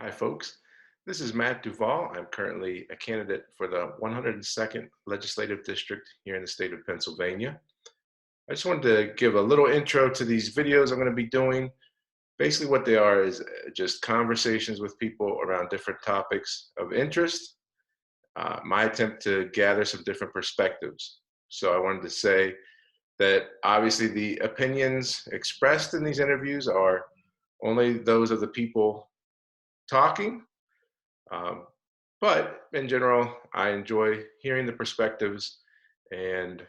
Hi, folks. This is Matt Duval. I'm currently a candidate for the 102nd Legislative District here in the state of Pennsylvania. I just wanted to give a little intro to these videos I'm going to be doing. Basically, what they are is just conversations with people around different topics of interest. My attempt to gather some different perspectives. So I wanted to say that obviously the opinions expressed in these interviews are only those of the people talking. Um, but in general, I enjoy hearing the perspectives and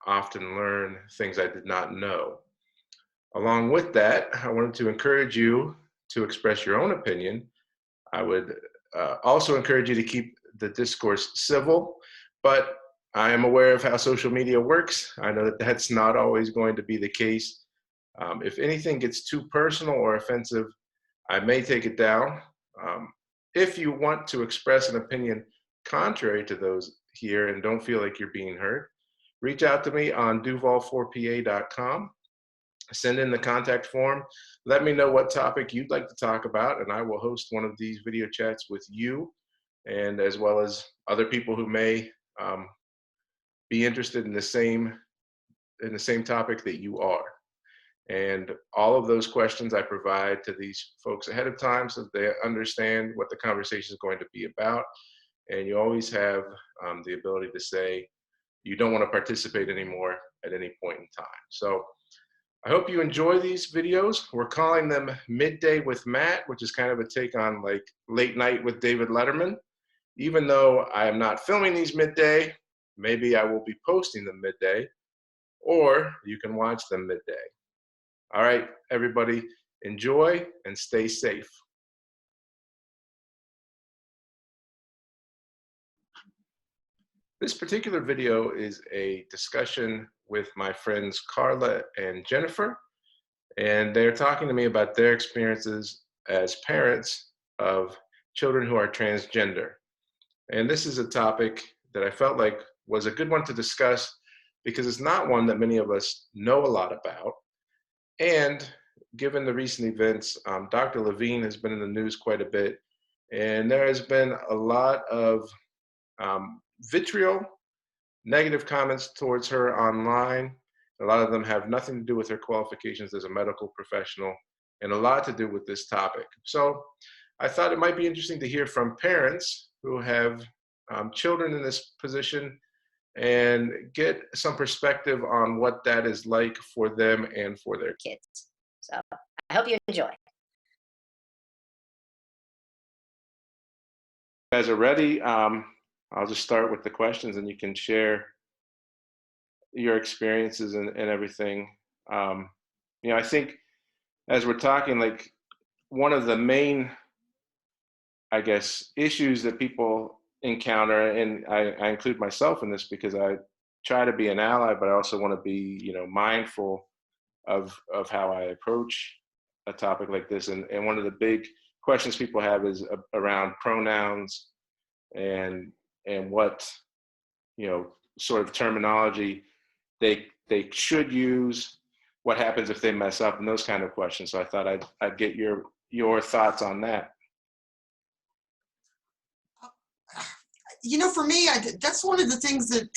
often learn things I did not know. Along with that, I wanted to encourage you to express your own opinion. I would also encourage you to keep the discourse civil, but I am aware of how social media works. I know that that's not always going to be the case. If anything gets too personal or offensive, I may take it down. Um, if you want to express an opinion contrary to those here and don't feel like you're being heard, reach out to me on duval4pa.com. Send in the contact form. Let me know what topic you'd like to talk about, and I will host one of these video chats with you, and as well as other people who may be interested in the same topic that you are. And all of those questions I provide to these folks ahead of time so that they understand what the conversation is going to be about. And you always have the ability to say you don't want to participate anymore at any point in time. So I hope you enjoy these videos. We're calling them Midday with Matt, which is kind of a take on like Late Night with David Letterman. Even though I am not filming these midday, maybe I will be posting them midday, or you can watch them midday. All right, everybody, enjoy and stay safe. This particular video is a discussion with my friends Carla and Jennifer, and they're talking to me about their experiences as parents of children who are transgender. And this is a topic that I felt like was a good one to discuss because it's not one that many of us know a lot about. And given the recent events, Dr. Levine has been in the news quite a bit, and there has been a lot of vitriol, negative comments towards her online. A lot of them have nothing to do with her qualifications as a medical professional and a lot to do with this topic. So I thought it might be interesting to hear from parents who have children in this position and get some perspective on what that is like for them and for their kids. So I hope you enjoy. guys are ready. I'll just start with the questions and you can share your experiences and everything. I think as we're talking, like one of the main, I guess, issues that people encounter, and I include myself in this because I try to be an ally, but I also want to be, mindful of how I approach a topic like this. And one of the big questions people have is around pronouns and what sort of terminology they should use, what happens if they mess up, and those kind of questions. So I thought I'd get your thoughts on that. For me, that's one of the things that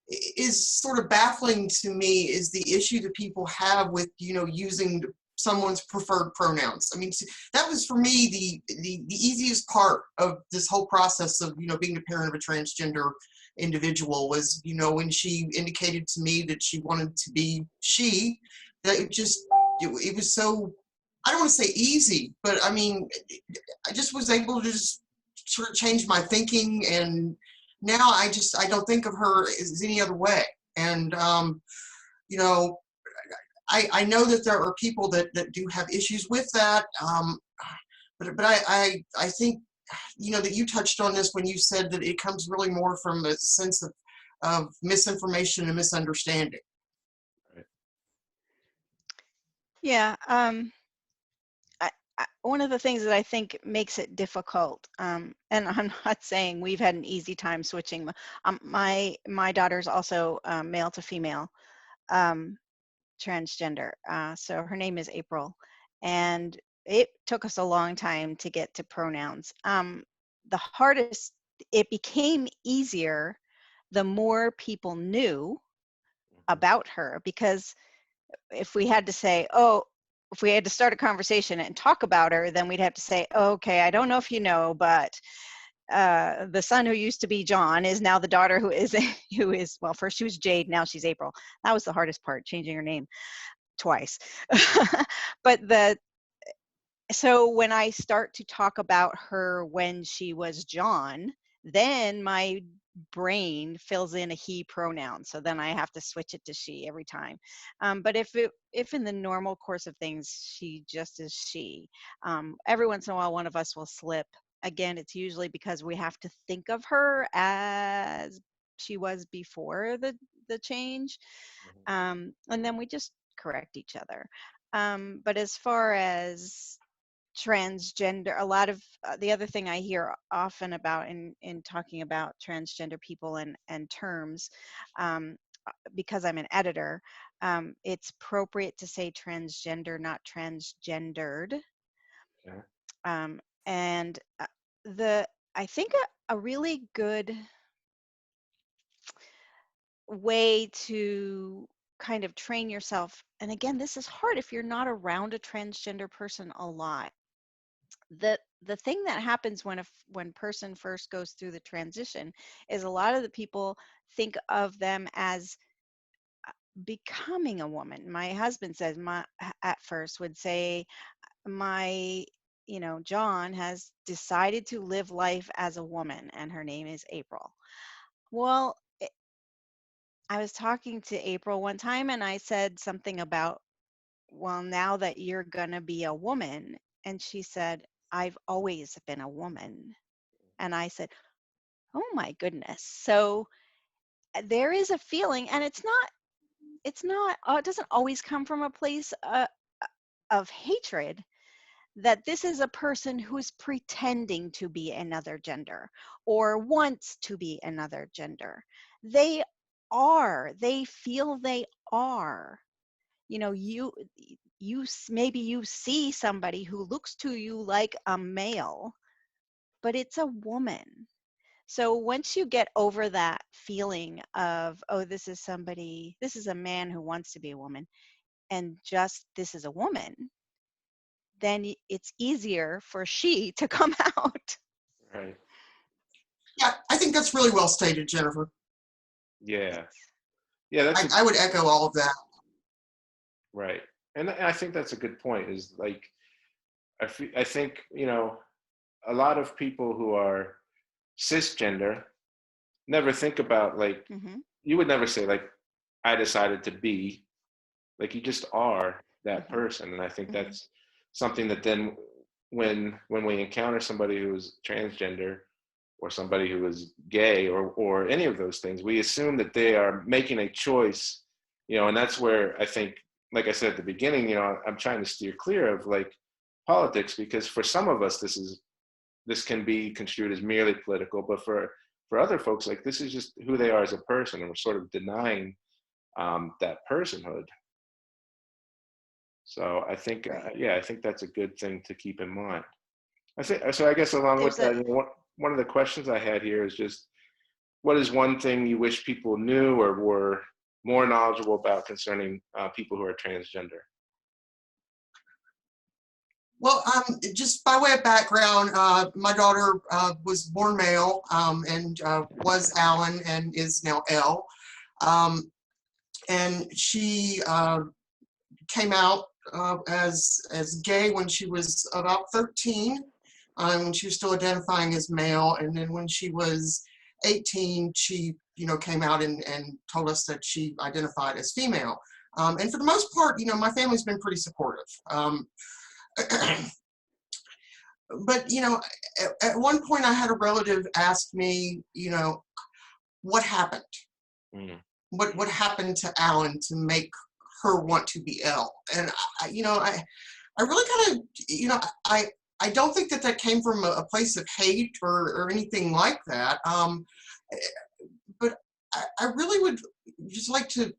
is sort of baffling to me is the issue that people have with, using someone's preferred pronouns. I mean, that was for me the easiest part of this whole process of, being a parent of a transgender individual was, when she indicated to me that she wanted to be she, that it was so, I don't want to say easy, but I mean, I just was able to just sort of change my thinking, and now I don't think of her as any other way. And I know that there are people that do have issues with that, but I think that you touched on this when you said that it comes really more from a sense of misinformation and misunderstanding. Yeah, one of the things that I think makes it difficult, and I'm not saying we've had an easy time switching. My daughter's also male to female, transgender. So her name is April, and it took us a long time to get to pronouns. The hardest, it became easier the more people knew Mhm. about her, because if we had to say, oh, if we had to start a conversation and talk about her, then we'd have to say, oh, okay, I don't know if you know, but the son who used to be John is now the daughter who is well, first she was Jade, now she's April. That was the hardest part, changing her name twice. But so when I start to talk about her when she was John, then my brain fills in a he pronoun. So then I have to switch it to she every time. But if in the normal course of things, she just is she. Every once in a while, one of us will slip. Again, it's usually because we have to think of her as she was before the change. Mhm. And then we just correct each other. But as far as transgender, a lot of the other thing I hear often about in talking about transgender people and terms, um, because I'm an editor, it's appropriate to say transgender, not transgendered. Okay. And the I think a really good way to kind of train yourself, and again, this is hard if you're not around a transgender person a lot. The thing that happens when person first goes through the transition is a lot of the people think of them as becoming a woman. My husband says, my at first would say, my John has decided to live life as a woman and her name is April. Well, I was talking to April one time and I said something about, well, now that you're going to be a woman. And she said, I've always been a woman. And I said, oh my goodness. So there is a feeling, and it's not, it doesn't always come from a place of hatred, that this is a person who's pretending to be another gender or wants to be another gender. They they feel they are. Maybe you see somebody who looks to you like a male, but it's a woman. So once you get over that feeling of, oh, this is a man who wants to be a woman, and just this is a woman, then it's easier for she to come out. Right. Yeah, I think that's really well stated, Jennifer. Yeah. Yeah, that's I would echo all of that. right. And I think that's a good point, is like, I think, a lot of people who are cisgender never think about, like, Hmm. you would never say, like, I decided to be, like, you just are that Hmm. person. And I think Hmm. that's something that then when we encounter somebody who is transgender or somebody who is gay or any of those things, we assume that they are making a choice, and that's where I think, like I said at the beginning, I'm trying to steer clear of, like, politics, because for some of us this can be construed as merely political, but for other folks, like, this is just who they are as a person, and we're sort of denying that personhood. So I think, Right. yeah, I think that's a good thing to keep in mind. I think so. I guess along with There's that, a one of the questions I had here is just, what is one thing you wish people knew or were more knowledgeable about concerning people who are transgender? Well, just by way of background, my daughter was born male and was Alan and is now Elle. And she came out as gay when she was about 13, when she was still identifying as male. And then when she was 18, she came out and told us that she identified as female. And for the most part, my family's been pretty supportive. But at one point I had a relative ask me, what happened? Mm, What happened to Alan to make her want to be Elle? And I really kind of, I don't think that came from a place of hate or anything like that. But I really would just like to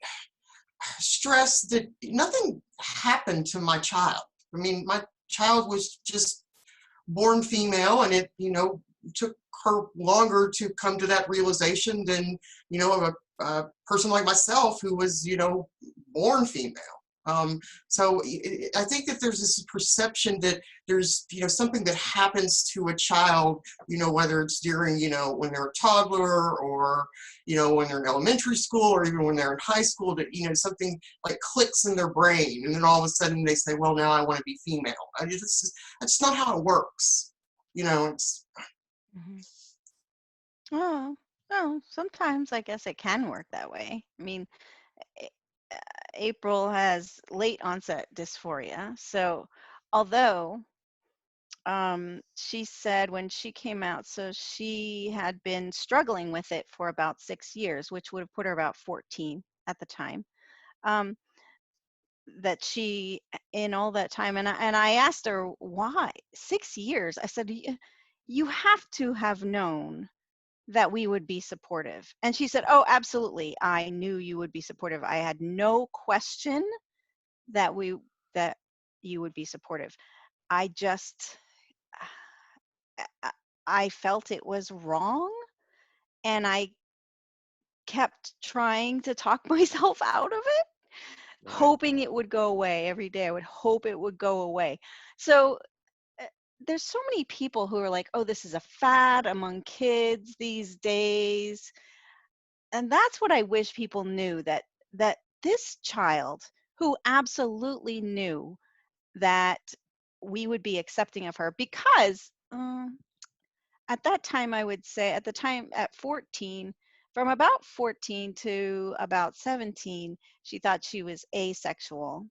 stress that nothing happened to my child. I mean, child was just born female, and it, took her longer to come to that realization than, a person like myself who was, born female. So I think that there's this perception that there's, something that happens to a child, whether it's during, when they're a toddler, or, when they're in elementary school, or even when they're in high school, that, something like clicks in their brain. And then all of a sudden they say, well, now I want to be female. That's not how it works. It's. Mhm. Oh, no, sometimes I guess it can work that way. I mean, A- April has late onset dysphoria. So, although she said when she came out, so she had been struggling with it for about 6 years, which would have put her about 14 at the time. Um, that she, in all that time, and I asked her why 6 years. I said, You have to have known that we would be supportive. And she said, oh, absolutely. I knew you would be supportive. I had no question that that you would be supportive. I just I felt it was wrong, and I kept trying to talk myself out of it, Right. hoping it would go away every day. I would hope it would go away. So there's so many people who are like, oh, this is a fad among kids these days. And that's what I wish people knew, that this child who absolutely knew that we would be accepting of her, because at that time, I would say at the time at 14, from about 14 to about 17, she thought she was asexual,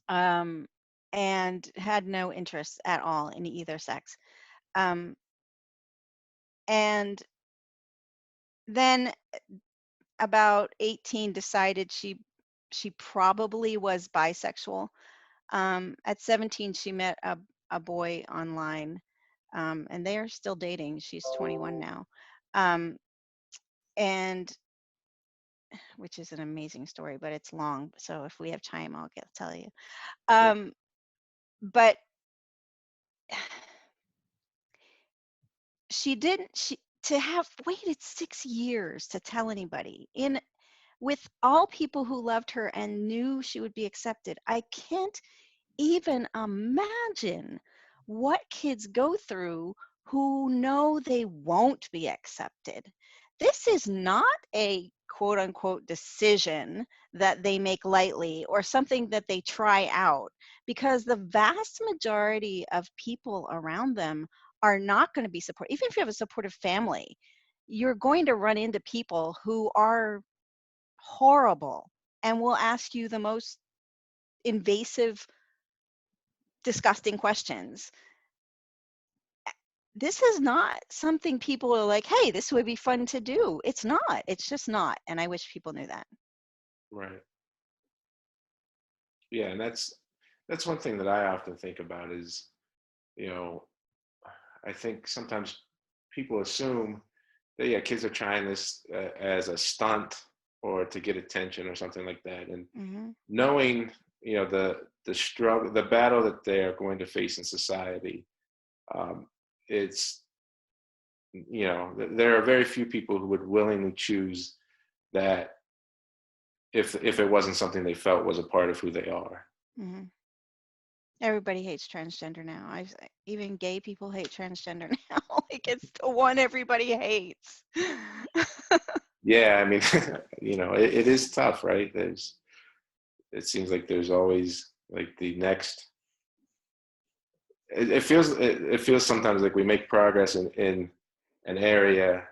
um, and had no interest at all in either sex. Um, and then about 18 decided she probably was bisexual. At 17 she met a boy online, and they are still dating. She's 21 now, um, and which is an amazing story, but it's long, so if we have time I'll tell you. Sure. But she didn't she to have waited 6 years to tell anybody, in with all people who loved her and knew she would be accepted. I can't even imagine what kids go through who know they won't be accepted. This is not a quote unquote decision that they make lightly or something that they try out, because the vast majority of people around them are not going to be supportive. Even if you have a supportive family, you're going to run into people who are horrible and will ask you the most invasive, disgusting questions. This is not something people are like, hey, this would be fun to do. It's not. It's just not. And I wish people knew that. Right. Yeah, and that's one thing that I often think about is, you know, I think sometimes people assume that, yeah, kids are trying this as a stunt or to get attention or something like that, and Mm-hmm. knowing, the struggle, the battle that they are going to face in society, it's, there are very few people who would willingly choose that if it wasn't something they felt was a part of who they are. Mm-hmm. Everybody hates transgender now. Even gay people hate transgender now. Like, it's the one everybody hates. Yeah, I mean, it is tough, right? It seems like there's always like the next. It feels sometimes like we make progress in an area,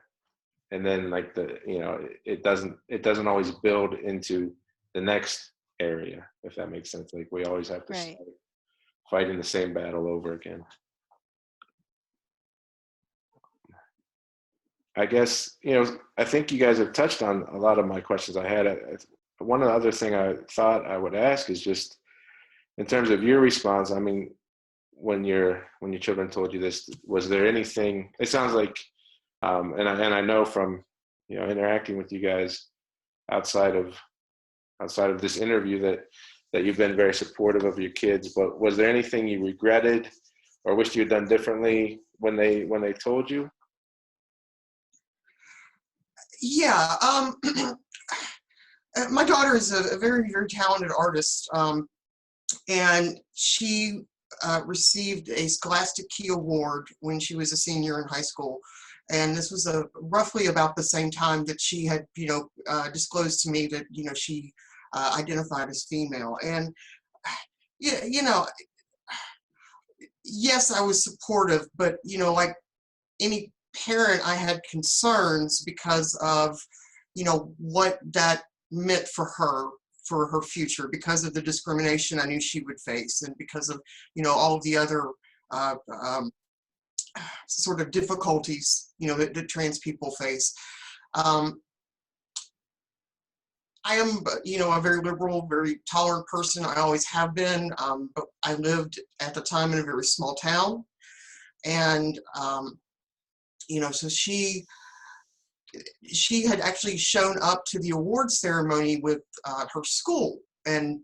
and then like it doesn't always build into the next area, if that makes sense. Like we always have to Right. start fighting the same battle over again. I guess, I think you guys have touched on a lot of my questions I had. One other thing I thought I would ask is just in terms of your response. I mean, when your children told you this, was there anything? It sounds like, and I know from interacting with you guys outside of this interview, that that you've been very supportive of your kids, but was there anything you regretted or wished you had done differently when they told you? Yeah. My daughter is a very, very talented artist, and she received a Scholastic Key Award when she was a senior in high school. And this was roughly about the same time that she had, disclosed to me that, she identified as female. And, yeah, yes, I was supportive, but, like any parent, I had concerns because of, what that meant for her future, because of the discrimination I knew she would face, and because of, all of the other uh, um, sort of difficulties, that trans people face. Um, I am, a very liberal, very tolerant person. I always have been, but I lived at the time in a very small town, and so she had actually shown up to the award ceremony with her school, and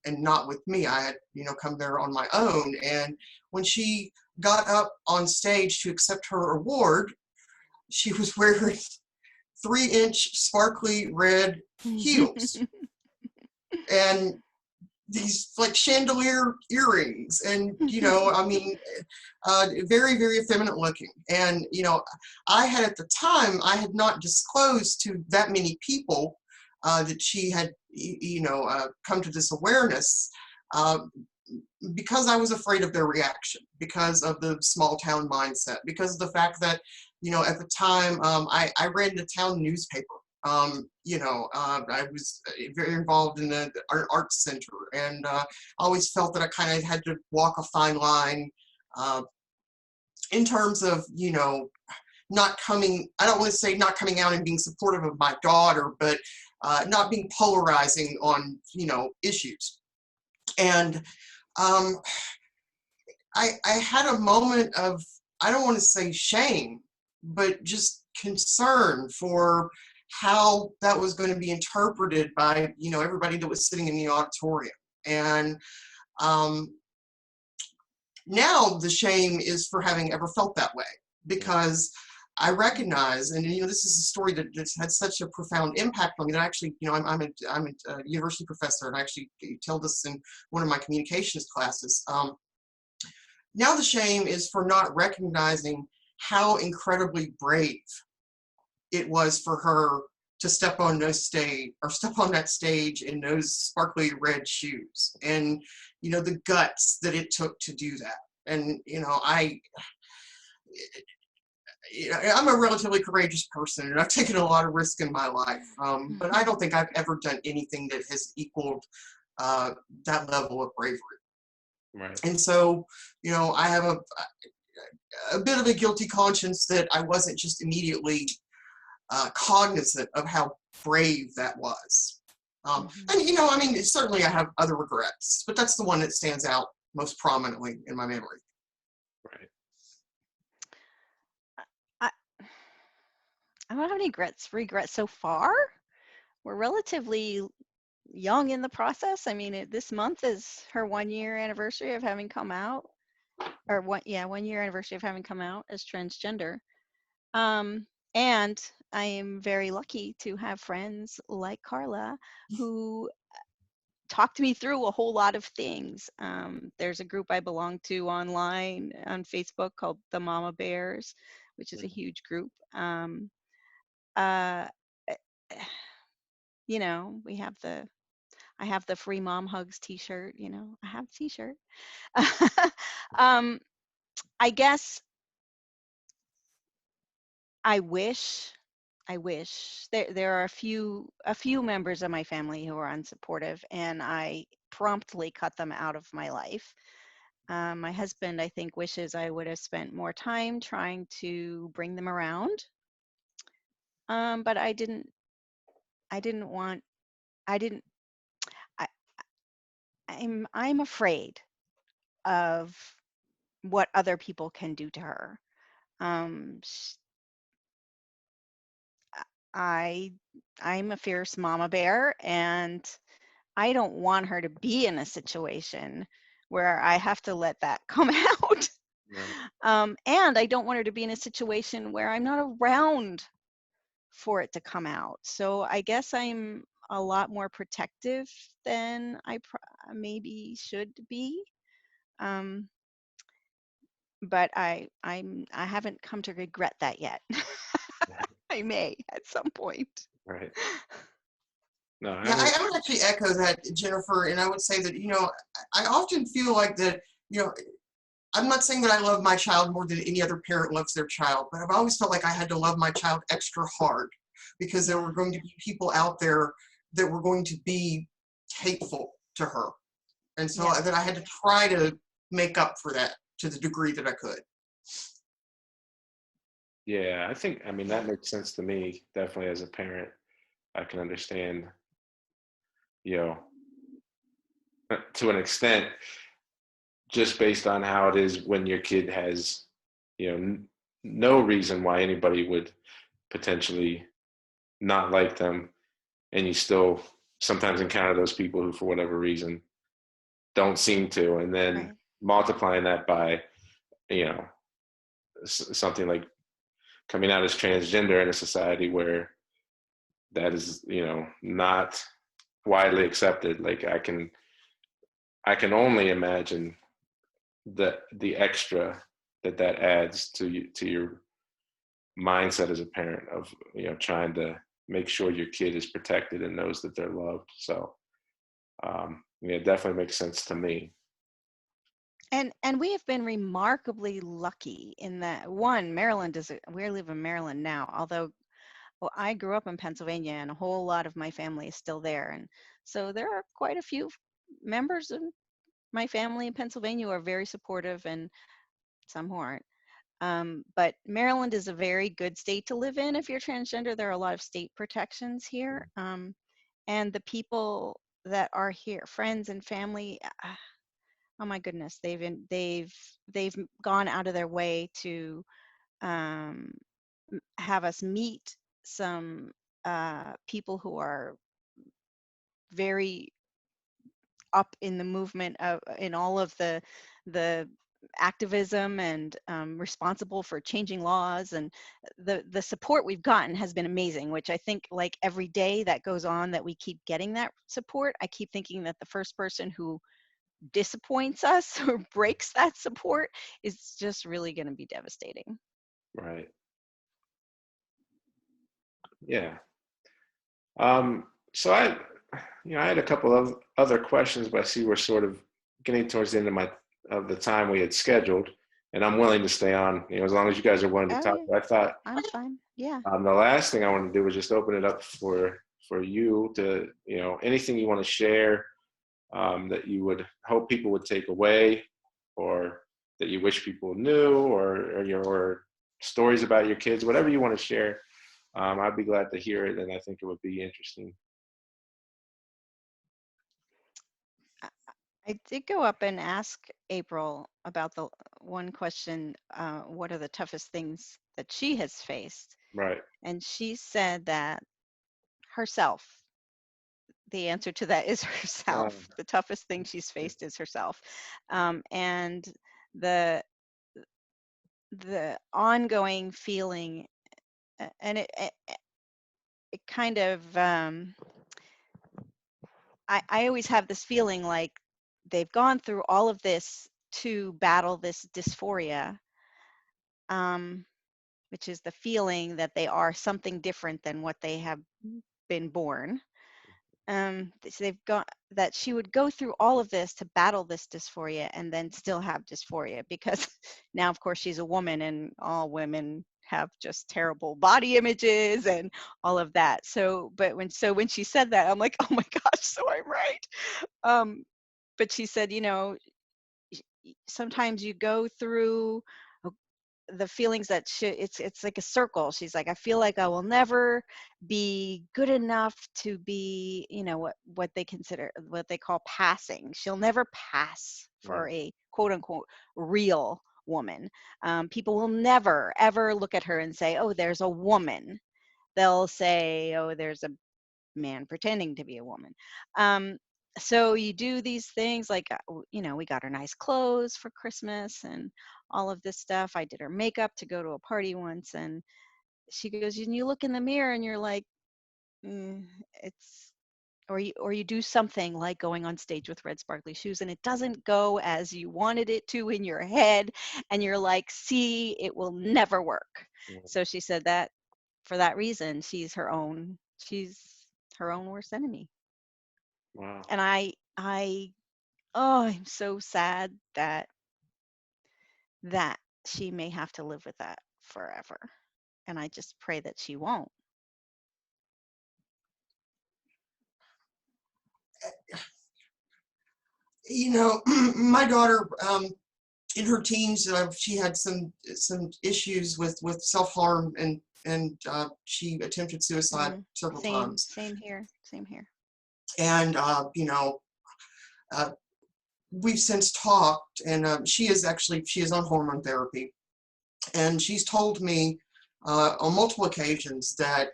not with me. I had come there on my own, and when she got up on stage to accept her award, she was wearing 3-inch sparkly red heels and these like chandelier earrings, and I mean, very, very effeminate looking. And I had, at the time, I had not disclosed to that many people that she had come to this awareness, uh, because I was afraid of their reaction, because of the small town mindset, because of the fact that at the time, I ran the town newspaper. I was very involved in an arts center, and I always felt that I kind of had to walk a fine line uh, in terms of, I don't want to say not coming out and being supportive of my daughter, but not being polarizing on, issues. And I had a moment of, I don't want to say shame, but just concern for how that was going to be interpreted by, everybody that was sitting in the auditorium. And um, now the shame is for having ever felt that way, because I recognize, and this is a story that's had such a profound impact on me that actually, I'm a university professor, and I actually tell this in one of my communications classes. Now the shame is for not recognizing how incredibly brave it was for her to step on that stage in those sparkly red shoes, and the guts that it took to do that. And I'm a relatively courageous person, and I've taken a lot of risk in my life, but I don't think I've ever done anything that has equaled that level of bravery. Right. And so, I have a bit of a guilty conscience that I wasn't just immediately cognizant of how brave that was. And, I mean, certainly I have other regrets, but that's the one that stands out most prominently in my memory. Right. I, I don't have any regrets so far. We're relatively young in the process. I mean, this month is her 1 year anniversary of having come out, or 1 year anniversary of having come out as transgender. And I am very lucky to have friends like Carla who talked me through a whole lot of things. There's a group I belong to online on Facebook called the Mama Bears, which is a huge group. Uh, we have I have the free mom hugs t-shirt, I have the t-shirt. I guess I wish there are a few members of my family who are unsupportive, and I promptly cut them out of my life. My husband, I think, wishes I would have spent more time trying to bring them around. But I didn't want, I didn't, I, I'm afraid of what other people can do to her. Um, sh- I'm a fierce mama bear, and I don't want her to be in a situation where I have to let that come out. Right. And I don't want her to be in a situation where I'm not around for it to come out. So I guess I'm a lot more protective than I maybe should be. Um, but I haven't come to regret that yet. I may at some point. Right. No, I Yeah, mean, I would actually echo that, Jennifer, and I would say that, I often feel like that, I'm not saying that I love my child more than any other parent loves their child, but I've always felt like I had to love my child extra hard because there were going to be people out there that were going to be hateful to her. And so Yeah. that I had to try to make up for that to the degree that I could. yeah, I mean, that makes sense to me. Definitely as a parent, I can understand, you know, to an extent, just based on how it is when your kid has, no reason why anybody would potentially not like them, and you still sometimes encounter those people who, for whatever reason, don't seem to, and then Right. multiplying that by, you know, something like coming out as transgender in a society where that is, not widely accepted. Like I can only imagine the extra that adds to your mindset as a parent of, trying to make sure your kid is protected and knows that they're loved. So yeah, it definitely makes sense to me. And we have been remarkably lucky in that one, Maryland we live in Maryland now, although well, I grew up in Pennsylvania and a whole lot of my family is still there. And so there are quite a few members of my family in Pennsylvania who are very supportive and some who aren't. But Maryland is a very good state to live in if you're transgender. There are a lot of state protections here. And the people that are here, friends and family, oh my goodness, they've gone out of their way to um, have us meet some people who are very up in the movement of in all of the activism and responsible for changing laws, and the support we've gotten has been amazing, which I think like every day that goes on that we keep getting that support, I keep thinking that the first person who disappoints us or breaks that support is just really going to be devastating. Right. Yeah. So I had a couple of other questions, but I see we're sort of getting towards the end of the time we had scheduled, and I'm willing to stay on, as long as you guys are willing to Oh talk. yeah, But I thought I'm fine. Yeah. the last thing I want to do was just open it up for you to, anything you want to share, that you would hope people would take away, or that you wish people knew, or your stories about your kids, whatever you want to share. I'd be glad to hear it, and I think it would be interesting. I did go up and ask April about the one question, what are the toughest things that she has faced? Right. And she said that herself, the answer to that is herself. The toughest thing she's faced is herself. And the the ongoing feeling, and it kind of, I always have this feeling like they've gone through all of this to battle this dysphoria, um, which is the feeling that they are something different than what they have been born. So they've got that she would go through all of this to battle this dysphoria and then still have dysphoria because now, of course, she's a woman and all women have just terrible body images and all of that. So, but when she said that, I'm like, oh my gosh, so I'm right. But she said, sometimes you go through the feelings that it's like a circle. She's like, I feel like I will never be good enough to be, what they call passing. She'll never pass for Right. a quote unquote real woman. People will never ever look at her and say, oh, there's a woman. They'll say, oh, there's a man pretending to be a woman. So you do these things like, we got her nice clothes for Christmas and all of this stuff. I did her makeup to go to a party once, and she goes, and you look in the mirror and you're like, mm, it's, or you do something like going on stage with red sparkly shoes and it doesn't go as you wanted it to in your head, and you're like, see, it will never work. Mm. So she said that for that reason, she's her own worst enemy. Wow. And I oh, I'm so sad that she may have to live with that forever. And I just pray that she won't. My daughter, in her teens, she had some issues with self-harm, and she attempted suicide several Same, times. same here, same here. And uh, we've since talked, and she is on hormone therapy, and she's told me on multiple occasions that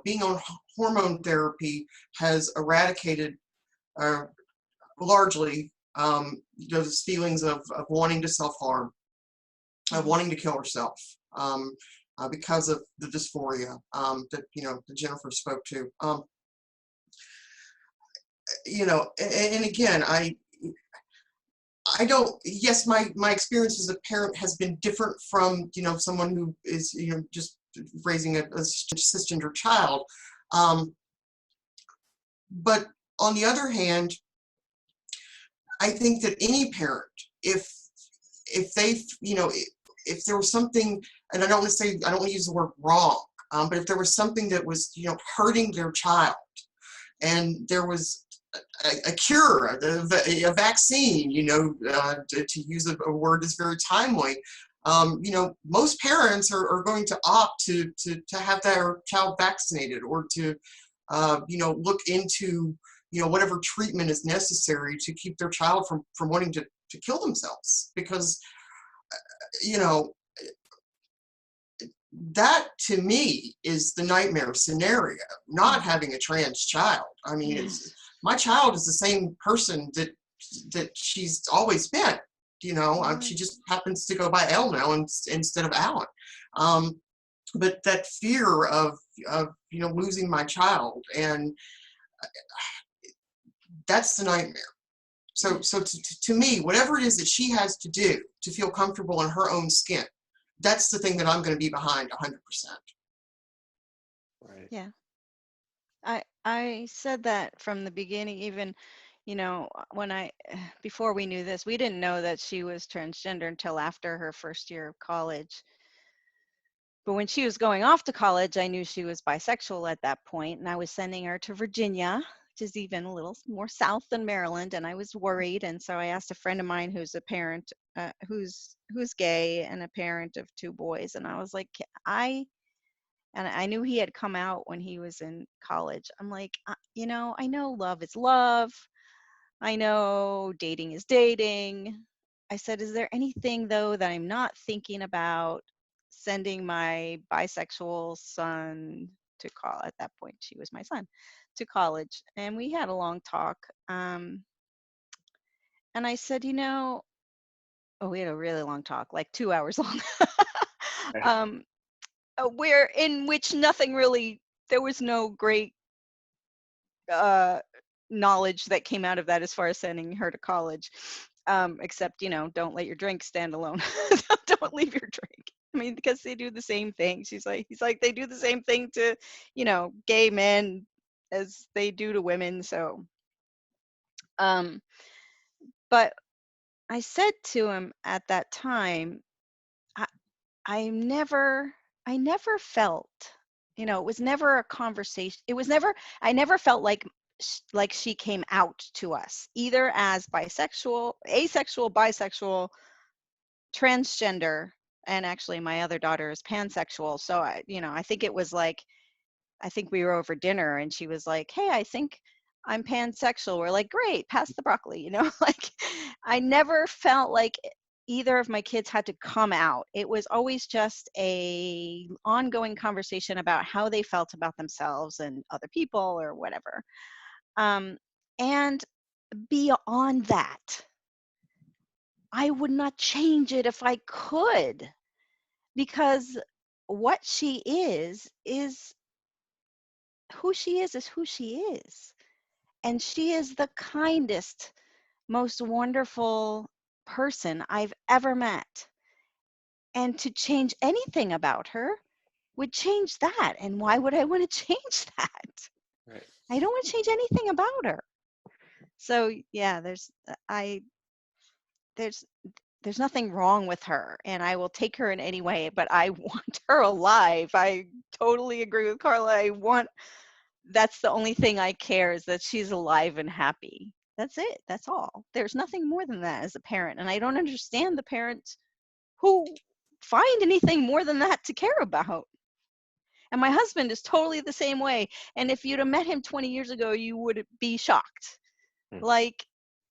being on hormone therapy has eradicated largely those feelings of wanting to self-harm, of wanting to kill herself, because of the dysphoria that Jennifer spoke to. And again, I don't. Yes, my experience as a parent has been different from someone who is just raising a cisgender child. But on the other hand, I think that any parent, if they if there was something, and I don't want to use the word wrong, but if there was something that was hurting their child, and there was a cure, a vaccine, to use a word that's very timely, most parents are going to opt to have their child vaccinated, or to look into whatever treatment is necessary to keep their child from wanting to kill themselves, because that to me is the nightmare scenario, not having a trans child. I mean, Yes. my child is the same person that she's always been. She just happens to go by Elle now instead of Alan. But that fear of losing my child, and that's the nightmare. So to me, whatever it is that she has to do to feel comfortable in her own skin, that's the thing that I'm going to be behind 100%. Right. Yeah. I said that from the beginning, even, when before we knew this, we didn't know that she was transgender until after her first year of college. But when she was going off to college, I knew she was bisexual at that point, and I was sending her to Virginia, which is even a little more south than Maryland, and I was worried. And so I asked a friend of mine who's a parent, who's gay and a parent of two boys, and I was like, and I knew he had come out when he was in college. I'm like, I know love is love. I know dating is dating. I said, is there anything though that I'm not thinking about sending my bisexual son to college? At that point, she was my son, to college. And we had a long talk. And I said, we had a really long talk, like 2 hours long. um, where in which nothing really, there was no great uh, knowledge that came out of that as far as sending her to college, except don't let your drink stand alone. Don't leave your drink. I mean, because they do the same thing. He's like they do the same thing to gay men as they do to women. So um but I said to him at that time, I, I never felt, it was never a conversation. It was never, I never felt like she came out to us either as bisexual, asexual, bisexual, transgender, and actually my other daughter is pansexual. So I think it was like, I think we were over dinner and she was like, "Hey, I think I'm pansexual." We're like, "Great, pass the broccoli," like I never felt like either of my kids had to come out. It was always just a ongoing conversation about how they felt about themselves and other people or whatever. Um, and beyond that, I would not change it if I could, because what she is who she is who she is. And she is the kindest, most wonderful person I've ever met. And to change anything about her would change that. And why would I want to change that? Right. I don't want to change anything about her. So yeah, there's there's nothing wrong with her, and I will take her in any way, but I want her alive. I totally agree with Carla. That's the only thing I care, is that she's alive and happy. That's it. That's all. There's nothing more than that as a parent. And I don't understand the parents who find anything more than that to care about. And my husband is totally the same way. And if you'd have met him 20 years ago, you would be shocked. Hmm. Like,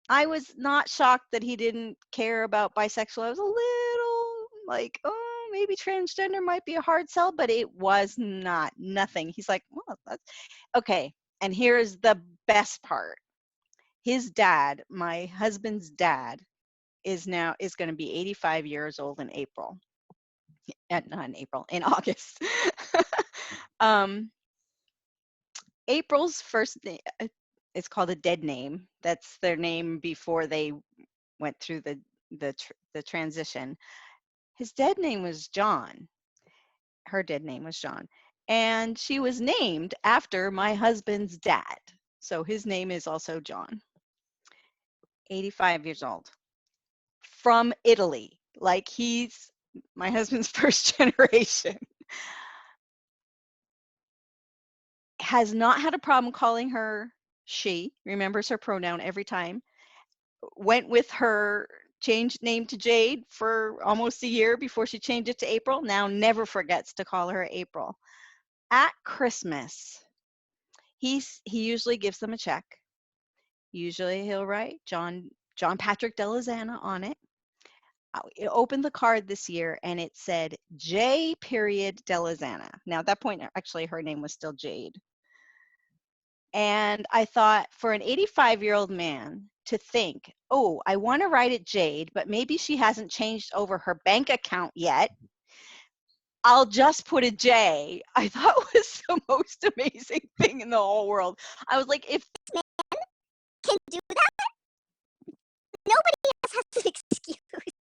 I was not shocked that he didn't care about bisexual. I was a little like, oh, maybe transgender might be a hard sell, but it was nothing. He's like, well, that's okay. And here's the best part. His dad, my husband's dad, is going to be 85 years old in April. Not in April, in August. um, April's first name, it's called a dead name. That's their name before they went through the transition. His dead name was John. Her dead name was John. And she was named after my husband's dad. So his name is also John. 85 years old. From Italy. Like, he's my husband's first generation. Has not had a problem calling her she. Remembers her pronoun every time. Went with her changed name to Jade for almost a year before she changed it to April. Now never forgets to call her April. At Christmas, he usually gives them a check. Usually he'll write John Patrick Delazana on it. I opened the card this year and it said J. Delazana. Now at that point, actually her name was still Jade. And I thought, for an 85-year-old man to think, oh, I want to write it Jade, but maybe she hasn't changed over her bank account yet, I'll just put a J, I thought was the most amazing thing in the whole world. I was like, if this man can do that, nobody else has an excuse.